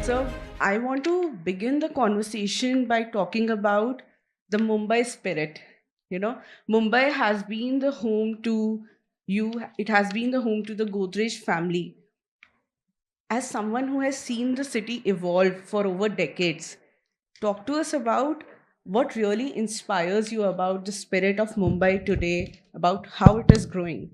So, I want to begin the conversation by talking about the Mumbai spirit. You know, Mumbai has been the home to it has been the home to the Godrej family. As someone who has seen the city evolve for over decades, talk to us about what really inspires you about the spirit of Mumbai today, about how it is growing.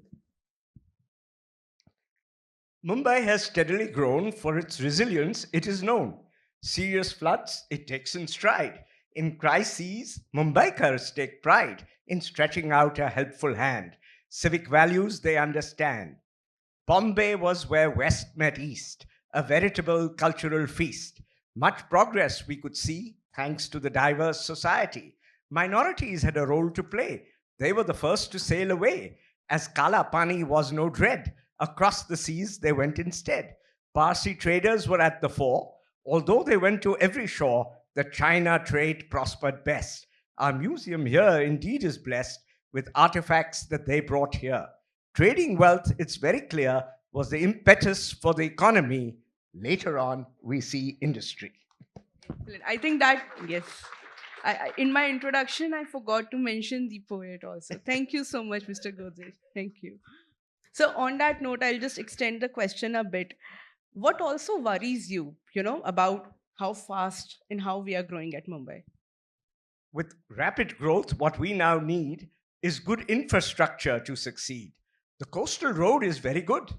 Mumbai has steadily grown for its resilience, it is known. Serious floods, it takes in stride. In crises, Mumbaikars take pride in stretching out a helpful hand. Civic values they understand. Bombay was where West met East, a veritable cultural feast. Much progress we could see thanks to the diverse society. Minorities had a role to play. They were the first to sail away. As Kala Pani was no dread, across the seas they went instead. Parsi traders were at the fore. Although they went to every shore, the China trade prospered best. Our museum here indeed is blessed with artifacts that they brought here. Trading wealth, it's very clear, was the impetus for the economy. Later on, we see industry. Excellent. I think that, yes. In my introduction, I forgot to mention the poet also. Thank you so much, Mr. Godrej. Thank you. So, on that note, I'll just extend the question a bit. What also worries you, about how fast and how we are growing at Mumbai? With rapid growth, what we now need is good infrastructure to succeed. The coastal road is very good,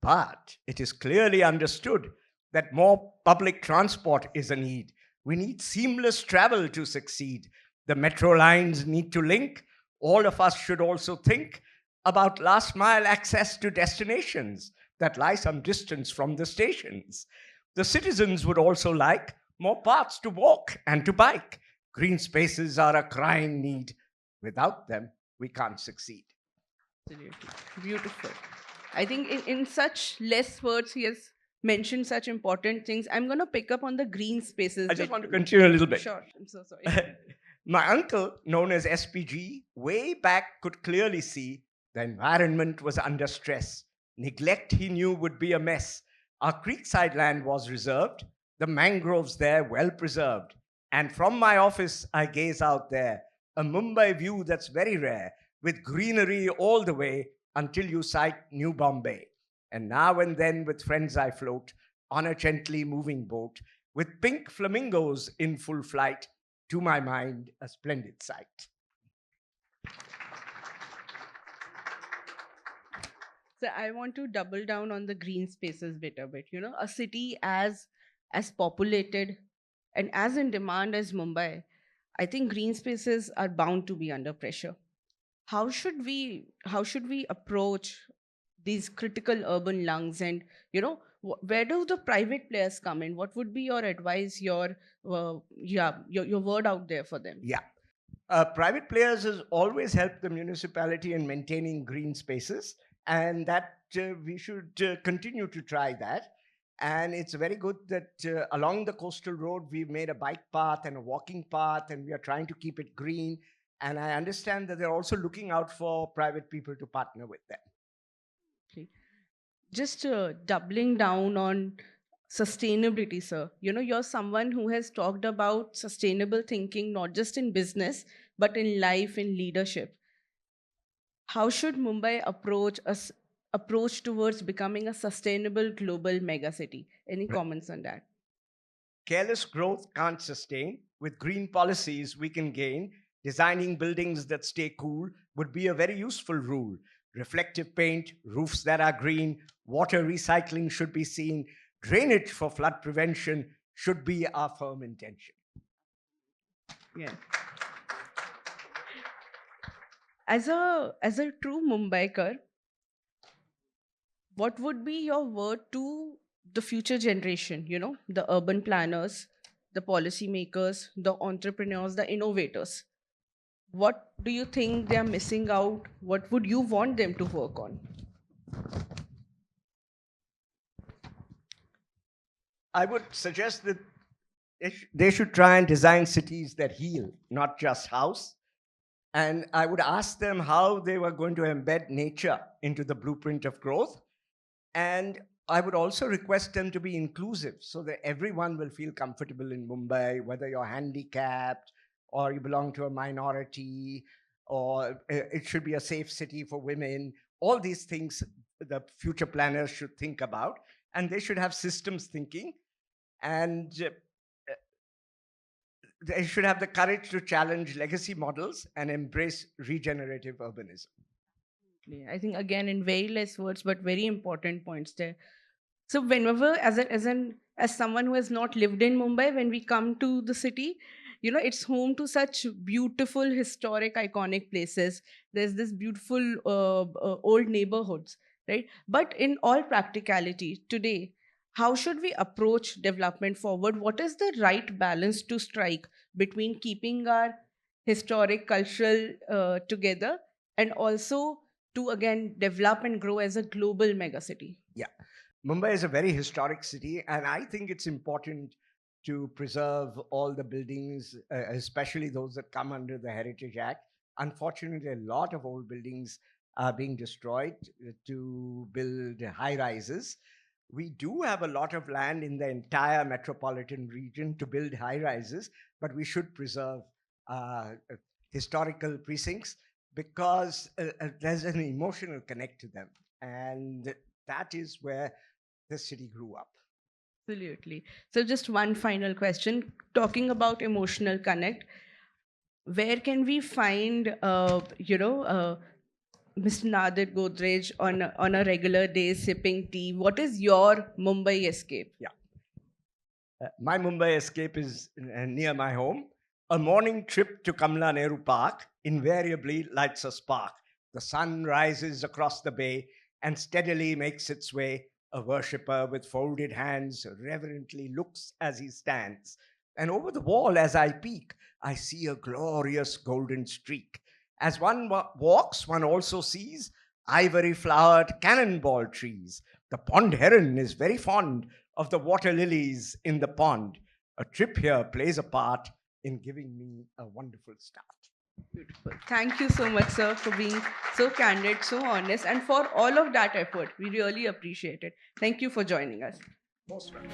but it is clearly understood that more public transport is a need. We need seamless travel to succeed. The metro lines need to link. All of us should also think about last mile access to destinations that lie some distance from the stations. The citizens would also like more paths to walk and to bike. Green spaces are a crying need. Without them, we can't succeed. Absolutely. Beautiful. I think in such less words, he has mentioned such important things. I'm going to pick up on the green spaces I just bit. want to continue a little bit. Sure. I'm so sorry. My uncle, known as SPG, way back could clearly see the environment was under stress. Neglect, he knew, would be a mess. Our creekside land was reserved, the mangroves there well preserved. And from my office, I gaze out there, a Mumbai view that's very rare, with greenery all the way until you sight New Bombay. And now and then, with friends, I float on a gently moving boat with pink flamingos in full flight, to my mind, a splendid sight. So I want to double down on the green spaces bit a bit. A city as populated and as in demand as Mumbai, I think green spaces are bound to be under pressure. How should we approach these critical urban lungs, and where do the private players come in? What would be your advice, your word out there for them? Yeah. Private players has always helped the municipality in maintaining green spaces, and that we should continue to try that. And it's very good that along the coastal road we've made a bike path and a walking path, and we are trying to keep it green. And I understand that they're also looking out for private people to partner with them. Okay. Just doubling down on sustainability, sir. You're someone who has talked about sustainable thinking not just in business but in life, in leadership. How should Mumbai approach towards becoming a sustainable global megacity? Any Right. comments on that? Careless growth can't sustain. With green policies, we can gain. Designing buildings that stay cool would be a very useful rule. Reflective paint, roofs that are green, water recycling should be seen. Drainage for flood prevention should be our firm intention. Yeah. As a true Mumbaiker, what would be your word to the future generation, the urban planners, the policymakers, the entrepreneurs, the innovators? What do you think they are missing out? What would you want them to work on? I would suggest that they should try and design cities that heal, not just house. And I would ask them how they were going to embed nature into the blueprint of growth. And I would also request them to be inclusive so that everyone will feel comfortable in Mumbai, whether you're handicapped or you belong to a minority, or it should be a safe city for women. All these things the future planners should think about, and they should have systems thinking, and they should have the courage to challenge legacy models and embrace regenerative urbanism. I think again in very less words, but very important points there. So whenever, as someone who has not lived in Mumbai, when we come to the city, it's home to such beautiful, historic, iconic places. There's this beautiful old neighborhoods, right? But in all practicality, today, how should we approach development forward? What is the right balance to strike between keeping our historic, cultural together, and also to again develop and grow as a global megacity? Yeah. Mumbai is a very historic city, and I think it's important to preserve all the buildings, especially those that come under the Heritage Act. Unfortunately, a lot of old buildings are being destroyed to build high rises. We do have a lot of land in the entire metropolitan region to build high rises, but we should preserve historical precincts because there's an emotional connect to them. And that is where the city grew up. Absolutely. So, just one final question. Talking about emotional connect, where can we find, Mr. Nadir Godrej on a regular day sipping tea? What is your Mumbai escape? Yeah. My Mumbai escape is near my home. A morning trip to Kamla Nehru Park invariably lights a spark. The sun rises across the bay and steadily makes its way. A worshipper with folded hands reverently looks as he stands. And over the wall, as I peek, I see a glorious golden streak. As one walks, one also sees ivory flowered cannonball trees. The pond heron is very fond of the water lilies in the pond. A trip here plays a part in giving me a wonderful start. Beautiful. Thank you so much, sir, for being so candid, so honest, and for all of that effort. We really appreciate it. Thank you for joining us. Most welcome.